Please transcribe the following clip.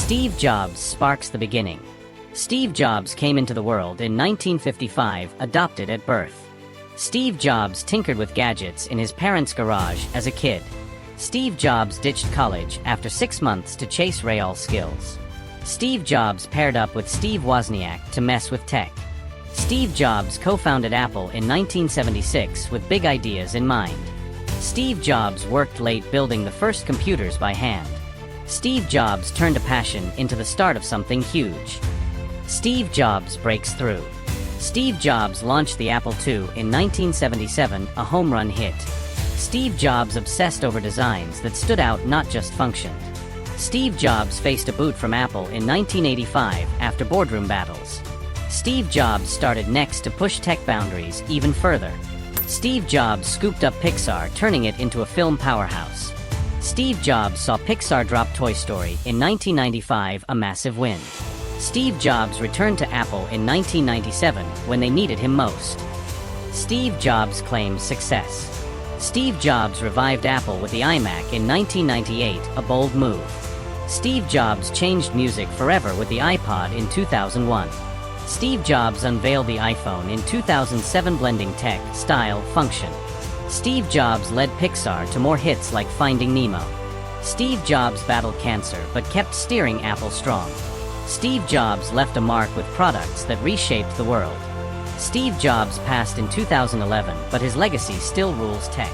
Steve Jobs sparks the beginning. Steve Jobs came into the world in 1955, adopted at birth. Steve Jobs tinkered with gadgets in his parents' garage as a kid. Steve Jobs ditched college after 6 months to chase real skills. Steve Jobs paired up with Steve Wozniak to mess with tech. Steve Jobs co-founded Apple in 1976 with big ideas in mind. Steve Jobs worked late building the first computers by hand. Steve Jobs turned a passion into the start of something huge. Steve Jobs breaks through. Steve Jobs launched the Apple II in 1977, a home run hit. Steve Jobs obsessed over designs that stood out, not just functioned. Steve Jobs faced a boot from Apple in 1985 after boardroom battles. Steve Jobs started next to push tech boundaries even further. Steve Jobs scooped up Pixar, turning it into a film powerhouse. Steve Jobs saw Pixar drop Toy Story in 1995, a massive win. Steve Jobs returned to Apple in 1997 when they needed him most. Steve Jobs claims success. Steve Jobs revived Apple with the iMac in 1998, a bold move. Steve Jobs changed music forever with the iPod in 2001. Steve Jobs unveiled the iPhone in 2007, blending tech, style, function. Steve Jobs led Pixar to more hits like Finding Nemo. Steve Jobs battled cancer but kept steering Apple strong. Steve Jobs left a mark with products that reshaped the world. Steve Jobs passed in 2011, but his legacy still rules tech.